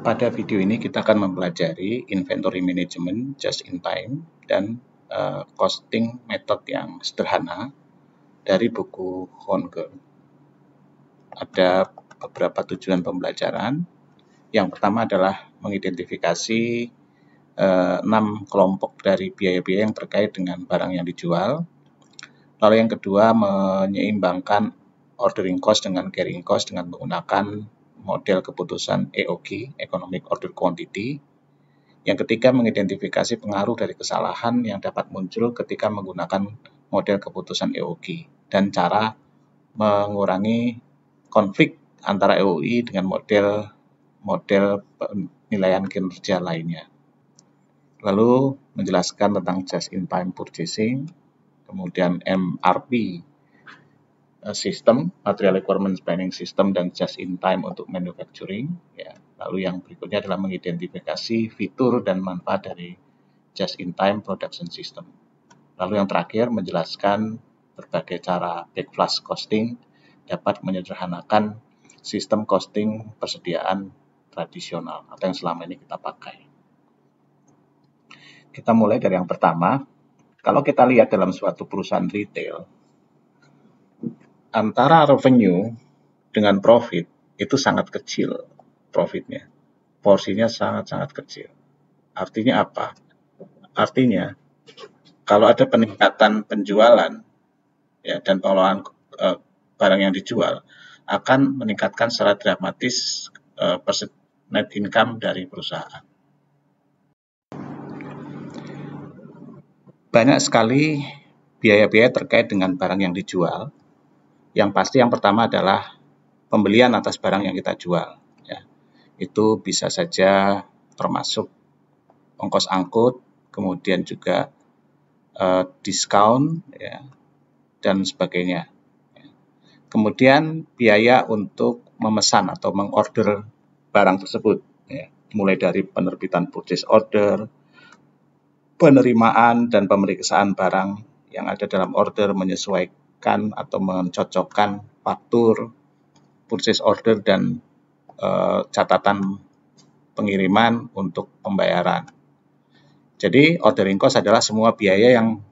Pada video ini kita akan mempelajari inventory management just in time dan costing method yang sederhana dari buku Honger. Ada beberapa tujuan pembelajaran. Yang pertama adalah mengidentifikasi 6 kelompok dari biaya-biaya yang terkait dengan barang yang dijual. Lalu yang kedua, menyeimbangkan ordering cost dengan carrying cost dengan menggunakan model keputusan EOQ, Economic Order Quantity. Yang ketiga, mengidentifikasi pengaruh dari kesalahan yang dapat muncul ketika menggunakan model keputusan EOQ dan cara mengurangi konflik antara EOQ dengan model penilaian kinerja lainnya. Lalu menjelaskan tentang just-in-time purchasing, kemudian MRP system, Material Requirements Planning System, dan just-in-time untuk manufacturing. Ya. Lalu yang berikutnya adalah mengidentifikasi fitur dan manfaat dari just-in-time production system. Lalu yang terakhir menjelaskan berbagai cara backflush costing dapat menyederhanakan sistem costing persediaan tradisional atau yang selama ini kita pakai. Kita mulai dari yang pertama. Kalau kita lihat dalam suatu perusahaan retail, antara revenue dengan profit itu sangat kecil profitnya. Porsinya sangat-sangat kecil. Artinya apa? Artinya kalau ada peningkatan penjualan ya, dan pengelolaan barang yang dijual akan meningkatkan secara dramatis net income dari perusahaan. Banyak sekali biaya-biaya terkait dengan barang yang dijual. Yang pasti yang pertama adalah pembelian atas barang yang kita jual. Ya. Itu bisa saja termasuk ongkos angkut, kemudian juga diskon, ya, dan sebagainya. Ya. Kemudian biaya untuk memesan atau mengorder barang tersebut, ya. Mulai dari penerbitan purchase order, penerimaan dan pemeriksaan barang yang ada dalam order, menyesuaikan atau mencocokkan faktur, purchase order, dan catatan pengiriman untuk pembayaran. Jadi ordering cost adalah semua biaya yang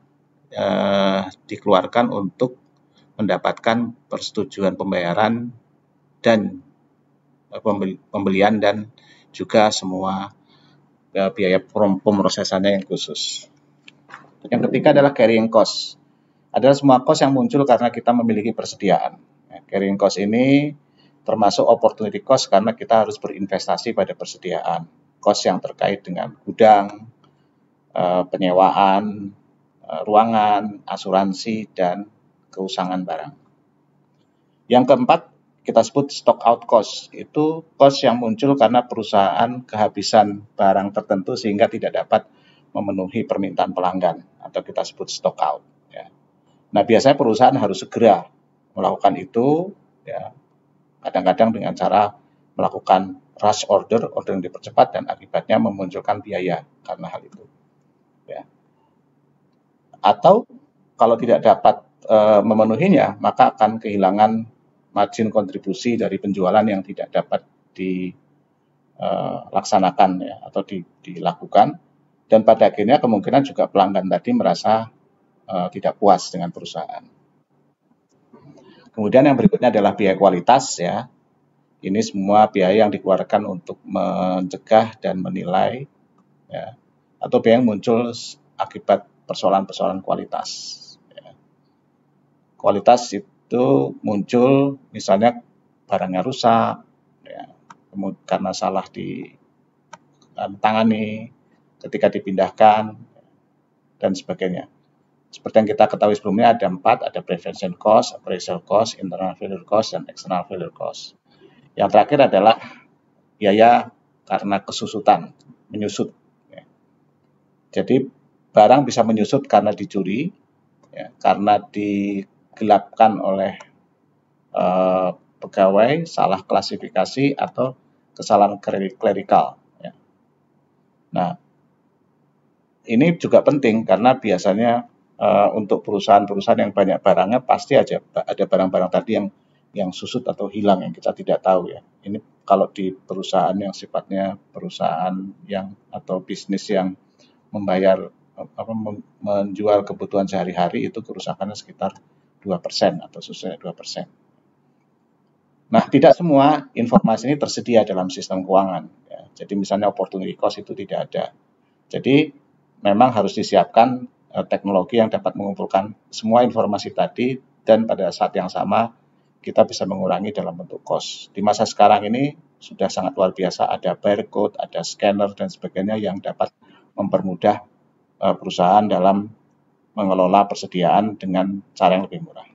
dikeluarkan untuk mendapatkan persetujuan pembayaran dan pembelian dan juga semua biaya pemrosesannya yang khusus. Yang ketiga adalah carrying cost. Adalah semua cost yang muncul karena kita memiliki persediaan. Carrying cost ini termasuk opportunity cost karena kita harus berinvestasi pada persediaan. Cost yang terkait dengan gudang, penyewaan, ruangan, asuransi, dan keusangan barang. Yang keempat, kita sebut stock out cost. Itu cost yang muncul karena perusahaan kehabisan barang tertentu sehingga tidak dapat memenuhi permintaan pelanggan atau kita sebut stock out. Ya. Nah, biasanya perusahaan harus segera melakukan itu, ya, kadang-kadang dengan cara melakukan rush order yang dipercepat dan akibatnya memunculkan biaya karena hal itu. Ya. Atau kalau tidak dapat memenuhinya, maka akan kehilangan margin kontribusi dari penjualan yang tidak dapat dilaksanakan ya, atau dilakukan, dan pada akhirnya kemungkinan juga pelanggan tadi merasa tidak puas dengan perusahaan. Kemudian yang berikutnya adalah biaya kualitas ya. Ini semua biaya yang dikeluarkan untuk mencegah dan menilai ya, atau biaya yang muncul akibat persoalan-persoalan kualitas. Ya. Kualitas itu muncul misalnya barangnya rusak, ya, karena salah ditangani ketika dipindahkan, dan sebagainya. Seperti yang kita ketahui sebelumnya ada 4, ada prevention cost, appraisal cost, internal failure cost, dan external failure cost. Yang terakhir adalah biaya karena kesusutan, menyusut. Ya. Jadi barang bisa menyusut karena dicuri, ya, karena digelapkan oleh pegawai, salah klasifikasi, atau kesalahan klerikal. Ya. Nah, ini juga penting karena biasanya untuk perusahaan-perusahaan yang banyak barangnya pasti aja ada barang-barang tadi yang yang susut atau hilang yang kita tidak tahu ya. Ini kalau di perusahaan yang sifatnya perusahaan yang atau bisnis yang membayar menjual kebutuhan sehari-hari itu kerusakannya sekitar 2% atau sesuai 2%. Nah, tidak semua informasi ini tersedia dalam sistem keuangan. Ya. Jadi misalnya opportunity cost itu tidak ada. Jadi memang harus disiapkan teknologi yang dapat mengumpulkan semua informasi tadi dan pada saat yang sama kita bisa mengurangi dalam bentuk cost. Di masa sekarang ini sudah sangat luar biasa, ada barcode, ada scanner dan sebagainya yang dapat mempermudah perusahaan dalam mengelola persediaan dengan cara yang lebih murah.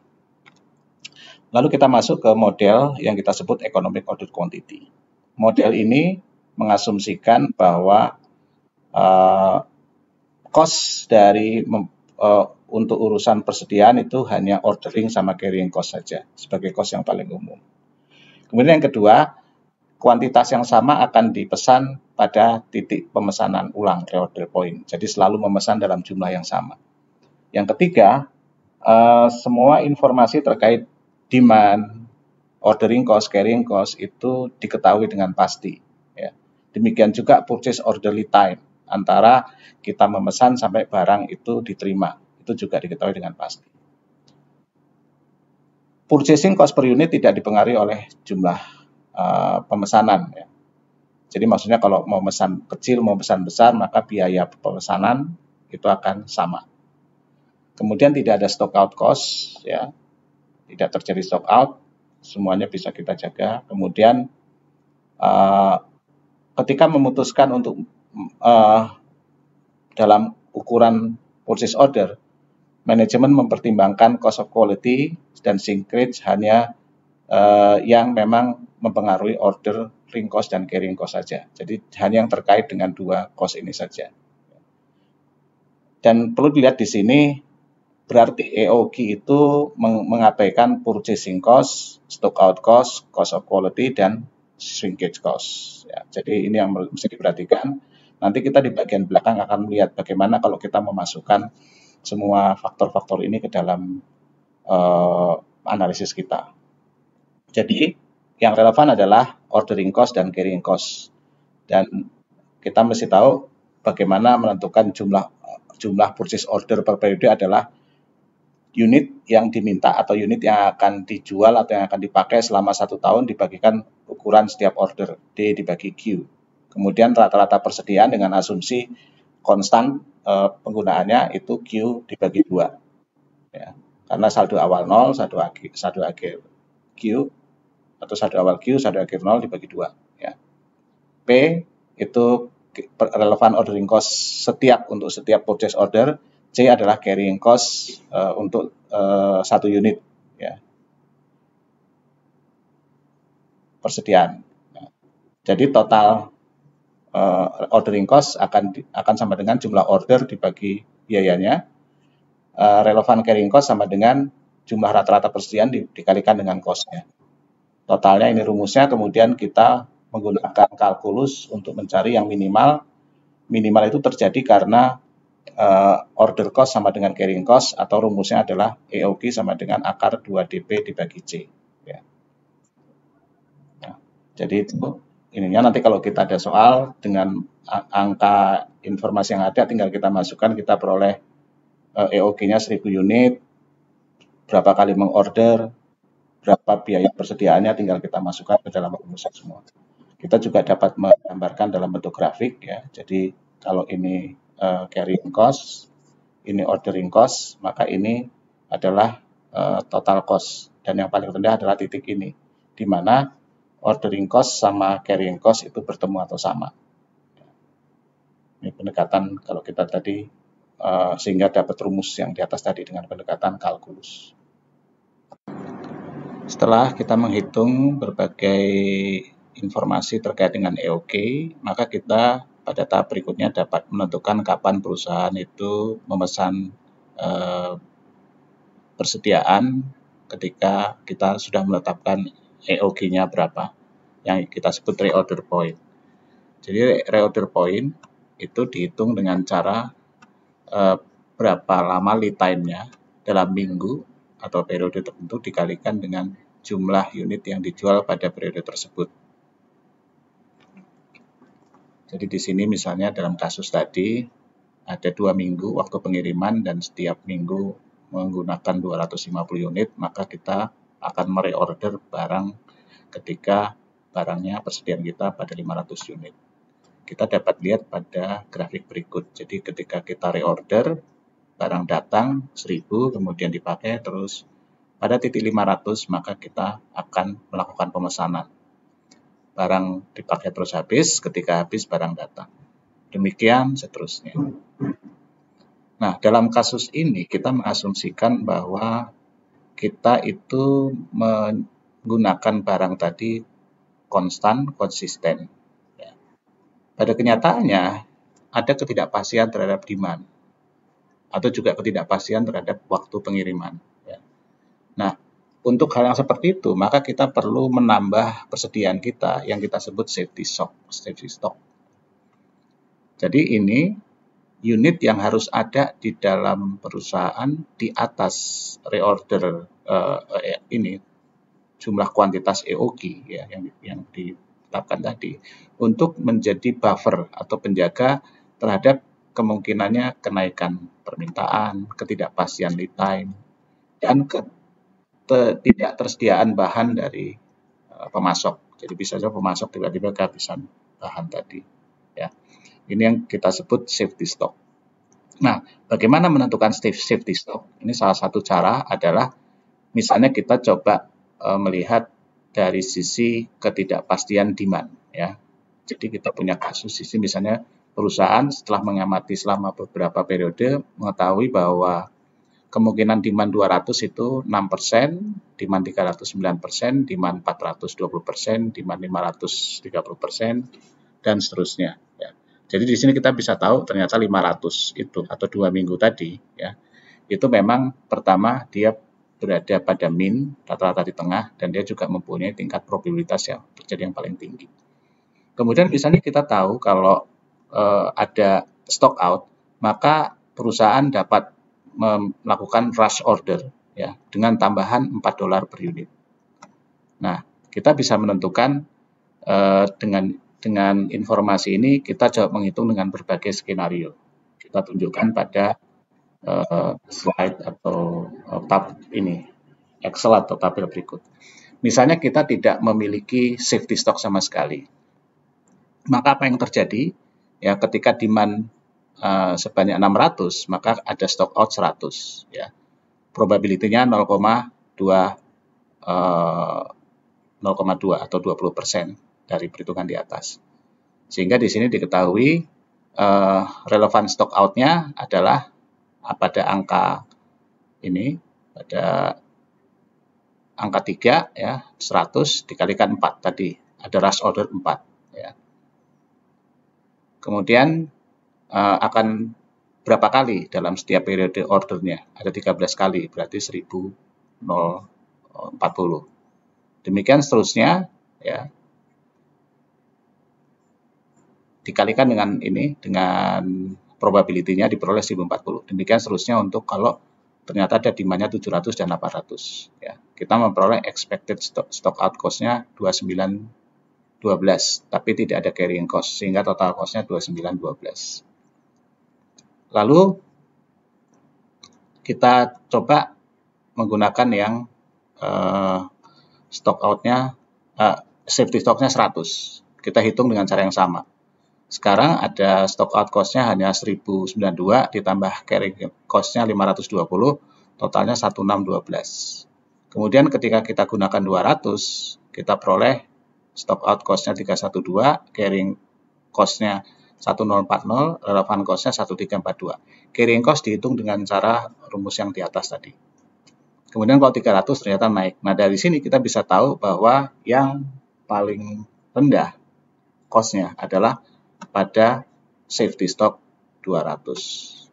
Lalu kita masuk ke model yang kita sebut economic order quantity. Model ini mengasumsikan bahwa cost dari untuk urusan persediaan itu hanya ordering sama carrying cost saja sebagai cost yang paling umum. Kemudian yang kedua, kuantitas yang sama akan dipesan pada titik pemesanan ulang reorder point. Jadi selalu memesan dalam jumlah yang sama. Yang ketiga, semua informasi terkait demand, ordering cost, carrying cost itu diketahui dengan pasti. Ya. Demikian juga purchase order lead time antara kita memesan sampai barang itu diterima, itu juga diketahui dengan pasti. Purchasing cost per unit tidak dipengaruhi oleh jumlah pemesanan. Ya. Jadi maksudnya kalau mau pesan kecil, mau pesan besar, maka biaya pemesanan itu akan sama. Kemudian tidak ada stock out cost, ya, tidak terjadi stock out, semuanya bisa kita jaga. Kemudian ketika memutuskan untuk dalam ukuran purchase order, manajemen mempertimbangkan cost of quality dan shrinkage hanya yang memang mempengaruhi order cost dan carrying cost saja. Jadi hanya yang terkait dengan dua cost ini saja. Dan perlu dilihat di sini, berarti EOQ itu mengabaikan purchasing cost, stock out cost, cost of quality, dan shrinkage cost. Ya, jadi ini yang mesti diperhatikan. Nanti kita di bagian belakang akan melihat bagaimana kalau kita memasukkan semua faktor-faktor ini ke dalam analisis kita. Jadi yang relevan adalah ordering cost dan carrying cost. Dan kita mesti tahu bagaimana menentukan jumlah purchase order per periode adalah unit yang diminta atau unit yang akan dijual atau yang akan dipakai selama 1 tahun dibagikan ukuran setiap order D dibagi Q. Kemudian rata-rata persediaan dengan asumsi konstan penggunaannya itu Q dibagi 2. Ya. Karena saldo awal 0, saldo akhir Q, atau saldo awal Q, saldo akhir 0 dibagi 2. Ya. P itu relevan ordering cost untuk setiap purchase order. C adalah carrying cost untuk 1 unit, ya, persediaan. Nah, jadi total ordering cost akan sama dengan jumlah order dibagi biayanya. Relevan carrying cost sama dengan jumlah rata-rata persediaan dikalikan dengan cost-nya. Totalnya ini rumusnya, kemudian kita menggunakan kalkulus untuk mencari yang minimal. Minimal itu terjadi karena order cost sama dengan carrying cost, atau rumusnya adalah EOQ sama dengan akar 2DP dibagi C. Ya. Nah, jadi itu ininya nanti kalau kita ada soal dengan angka informasi yang ada tinggal kita masukkan, kita peroleh EOQ-nya 1000 unit, berapa kali mengorder, berapa biaya persediaannya, tinggal kita masukkan ke dalam rumusan semua. Kita juga dapat menggambarkan dalam bentuk grafik, ya. Jadi kalau ini carrying cost, ini ordering cost, maka ini adalah total cost. Dan yang paling rendah adalah titik ini, di mana ordering cost sama carrying cost itu bertemu atau sama. Ini pendekatan kalau kita tadi, sehingga dapat rumus yang di atas tadi dengan pendekatan kalkulus. Setelah kita menghitung berbagai informasi terkait dengan EOQ, maka kita pada tahap berikutnya dapat menentukan kapan perusahaan itu memesan persediaan ketika kita sudah menetapkan EOQ-nya berapa, yang kita sebut reorder point. Jadi reorder point itu dihitung dengan cara berapa lama lead time-nya dalam minggu atau periode tertentu dikalikan dengan jumlah unit yang dijual pada periode tersebut. Jadi di sini misalnya dalam kasus tadi ada 2 minggu waktu pengiriman dan setiap minggu menggunakan 250 unit, maka kita akan mereorder barang ketika barangnya persediaan kita pada 500 unit. Kita dapat lihat pada grafik berikut. Jadi ketika kita reorder, barang datang 1000 kemudian dipakai terus pada titik 500 maka kita akan melakukan pemesanan. Barang dipakai terus habis, ketika habis barang datang. Demikian seterusnya. Nah, dalam kasus ini kita mengasumsikan bahwa kita itu menggunakan barang tadi konstan, konsisten. Ya. Pada kenyataannya, ada ketidakpastian terhadap demand, atau juga ketidakpastian terhadap waktu pengiriman. Ya. Nah, untuk hal yang seperti itu, maka kita perlu menambah persediaan kita yang kita sebut safety stock. Jadi ini unit yang harus ada di dalam perusahaan di atas reorder ini jumlah kuantitas EOQ ya yang ditetapkan tadi untuk menjadi buffer atau penjaga terhadap kemungkinannya kenaikan permintaan, ketidakpastian lead time, dan tidak tersediaan bahan dari pemasok. Jadi bisa saja pemasok tiba-tiba kehabisan bahan tadi. Ya, ini yang kita sebut safety stock. Nah, bagaimana menentukan safety stock? Ini salah satu cara adalah misalnya kita coba melihat dari sisi ketidakpastian demand. Ya, jadi kita punya kasus sisi misalnya perusahaan setelah mengamati selama beberapa periode mengetahui bahwa kemungkinan demand 200 itu 6%, demand 300 9%, demand 400 20%, demand 500 30%, dan seterusnya. Ya. Jadi di sini kita bisa tahu ternyata 500 itu atau 2 minggu tadi, ya, itu memang pertama dia berada pada min, rata-rata di tengah, dan dia juga mempunyai tingkat probabilitas yang terjadi yang paling tinggi. Kemudian misalnya kita tahu kalau ada stock out, maka perusahaan dapat melakukan rush order ya dengan tambahan $4 per unit. Nah, kita bisa menentukan dengan informasi ini kita coba menghitung dengan berbagai skenario. Kita tunjukkan pada slide atau tab ini Excel atau tabel berikut. Misalnya kita tidak memiliki safety stock sama sekali. Maka apa yang terjadi? Ya, ketika demand sebanyak 600, maka ada stock out 100. Ya. Probability-nya 0,2 atau 20% dari perhitungan di atas. Sehingga di sini diketahui relevan stock out-nya adalah pada angka ini, pada angka 3 ya, 100 dikalikan 4 tadi, ada rush order 4 ya. Kemudian akan berapa kali dalam setiap periode ordernya? Ada 13 kali, berarti 1040. Demikian seterusnya ya. Dikalikan dengan ini, dengan probability-nya diperoleh 1040. Demikian seterusnya untuk kalau ternyata ada demand-nya 700 dan 800 ya. Kita memperoleh expected stock out cost-nya 2912, tapi tidak ada carrying cost sehingga total cost-nya 2912. Lalu kita coba menggunakan yang stock out-nya safety stock-nya 100. Kita hitung dengan cara yang sama. Sekarang ada stock out cost-nya hanya 1092 ditambah carrying cost-nya 520, totalnya 1612. Kemudian ketika kita gunakan 200, kita peroleh stock out cost-nya 312, carrying cost-nya 1040, relevan cost-nya 1342. Carrying cost dihitung dengan cara rumus yang di atas tadi. Kemudian kalau 300 ternyata naik. Nah, dari sini kita bisa tahu bahwa yang paling rendah cost-nya adalah pada safety stock 200.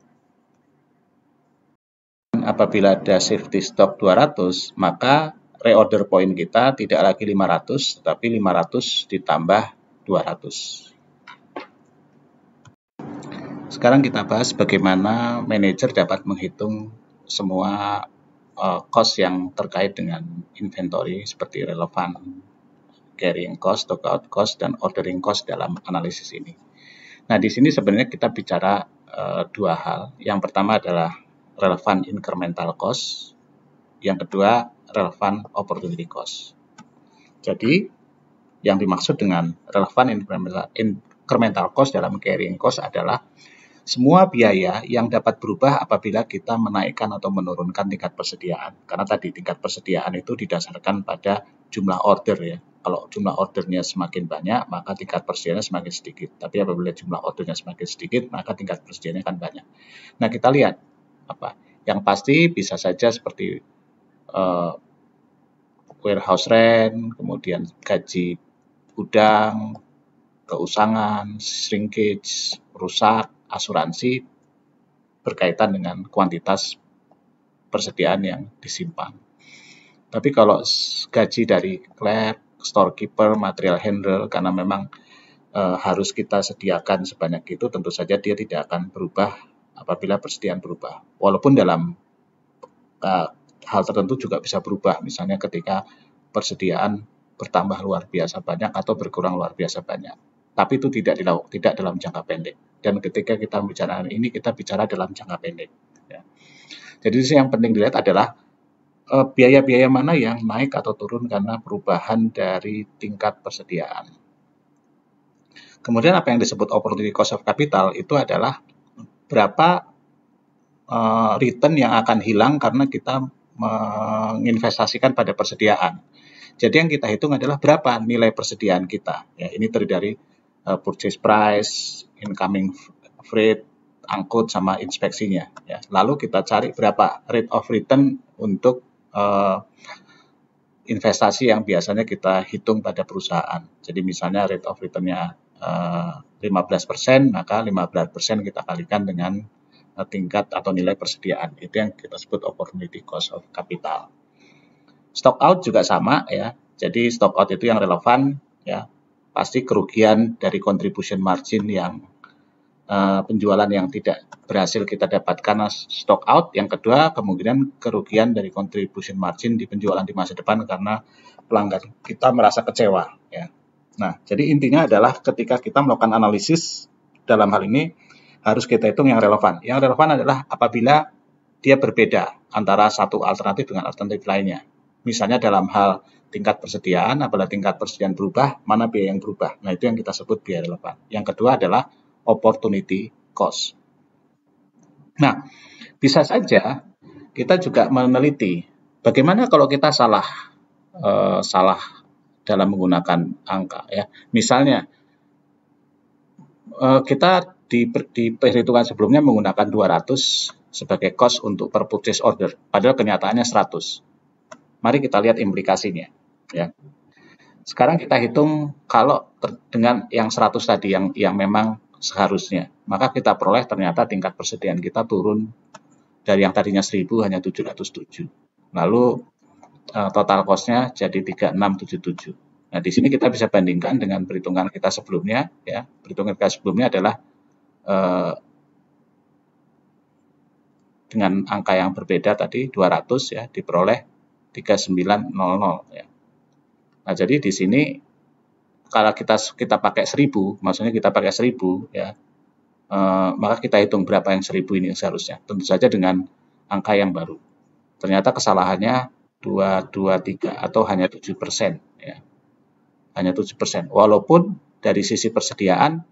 Apabila ada safety stock 200, maka reorder point kita tidak lagi 500, tetapi 500 ditambah 200. Sekarang kita bahas bagaimana manajer dapat menghitung semua cost yang terkait dengan inventory seperti relevan carrying cost, stockout cost, dan ordering cost dalam analisis ini. Nah, di sini sebenarnya kita bicara dua hal. Yang pertama adalah relevan incremental cost, yang kedua relevan opportunity cost. Jadi, yang dimaksud dengan relevan incremental cost dalam carrying cost adalah semua biaya yang dapat berubah apabila kita menaikkan atau menurunkan tingkat persediaan. Karena tadi tingkat persediaan itu didasarkan pada jumlah order ya. Kalau jumlah ordernya semakin banyak, maka tingkat persediaannya semakin sedikit. Tapi apabila jumlah ordernya semakin sedikit, maka tingkat persediaannya akan banyak. Nah, kita lihat apa. Yang pasti bisa saja seperti warehouse rent, kemudian gaji gudang, keusangan, shrinkage, rusak, asuransi berkaitan dengan kuantitas persediaan yang disimpan. Tapi kalau gaji dari clerk, storekeeper, material handler, karena memang harus kita sediakan sebanyak itu, tentu saja dia tidak akan berubah apabila persediaan berubah. Walaupun dalam hal tertentu juga bisa berubah, misalnya ketika persediaan bertambah luar biasa banyak atau berkurang luar biasa banyak. Tapi itu tidak dalam jangka pendek. Dan ketika kita bicara ini, kita bicara dalam jangka pendek. Ya. Jadi yang penting dilihat adalah biaya-biaya mana yang naik atau turun karena perubahan dari tingkat persediaan. Kemudian apa yang disebut opportunity cost of capital itu adalah berapa return yang akan hilang karena kita menginvestasikan pada persediaan. Jadi yang kita hitung adalah berapa nilai persediaan kita. Ya, ini terdiri dari purchase price, incoming freight, angkut, sama inspeksinya. Ya. Lalu kita cari berapa rate of return untuk investasi yang biasanya kita hitung pada perusahaan. Jadi misalnya rate of return-nya 15%, maka 15% kita kalikan dengan tingkat atau nilai persediaan. Itu yang kita sebut opportunity cost of capital. Stock out juga sama ya. Jadi stock out itu yang relevan ya. Pasti kerugian dari contribution margin yang penjualan yang tidak berhasil kita dapatkan stock out. Yang kedua, kemungkinan kerugian dari contribution margin di penjualan di masa depan karena pelanggan kita merasa kecewa ya. Nah, jadi intinya adalah ketika kita melakukan analisis dalam hal ini harus kita hitung yang relevan. Yang relevan adalah apabila dia berbeda antara satu alternatif dengan alternatif lainnya. Misalnya dalam hal tingkat persediaan, apabila tingkat persediaan berubah, mana biaya yang berubah. Nah, itu yang kita sebut biaya relevan. Yang kedua adalah opportunity cost. Nah, bisa saja kita juga meneliti bagaimana kalau kita salah dalam menggunakan angka ya. Misalnya kita di perhitungan sebelumnya menggunakan 200 sebagai cost untuk per purchase order, padahal kenyataannya 100. Mari kita lihat implikasinya ya. Sekarang kita hitung kalau dengan yang 100 tadi yang memang seharusnya, maka kita peroleh ternyata tingkat persediaan kita turun dari yang tadinya 1000 hanya 707. Lalu total cost-nya jadi 3677. Nah, di sini kita bisa bandingkan dengan perhitungan kita sebelumnya ya. Perhitungan kita sebelumnya adalah dengan angka yang berbeda tadi 200 ya, diperoleh 3900 ya. Nah, jadi di sini kalau kita pakai 1000, maksudnya kita pakai 1000 ya, maka kita hitung berapa yang 1000 ini seharusnya. Tentu saja dengan angka yang baru. Ternyata kesalahannya 223 atau hanya 7% ya. Hanya 7%. Walaupun dari sisi persediaan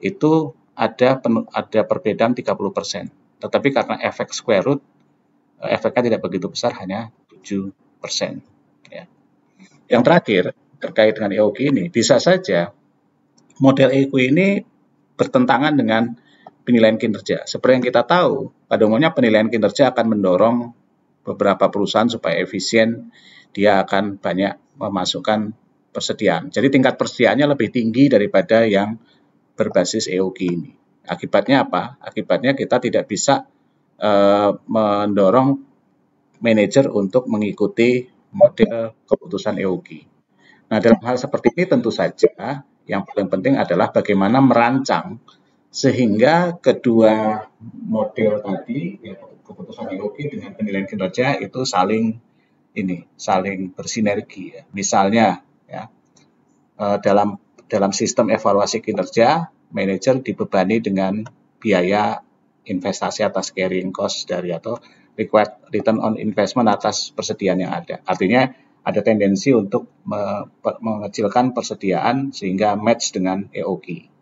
itu ada perbedaan 30%. Tetapi karena efek square root, efeknya tidak begitu besar, hanya 7%. Ya. Yang terakhir, terkait dengan EOQ ini, bisa saja model EOQ ini bertentangan dengan penilaian kinerja. Seperti yang kita tahu, pada umumnya penilaian kinerja akan mendorong beberapa perusahaan supaya efisien, dia akan banyak memasukkan persediaan. Jadi tingkat persediaannya lebih tinggi daripada yang berbasis EOQ ini. Akibatnya apa? Akibatnya kita tidak bisa mendorong manajer untuk mengikuti model keputusan EOQ. Nah, dalam hal seperti ini tentu saja yang paling penting adalah bagaimana merancang sehingga kedua model tadi, keputusan EOG dengan penilaian kinerja itu saling bersinergi ya. Misalnya ya, dalam sistem evaluasi kinerja, manajer dibebani dengan biaya investasi atas carrying cost atau required return on investment atas persediaan yang ada. Artinya ada tendensi untuk mengecilkan persediaan sehingga match dengan EOG.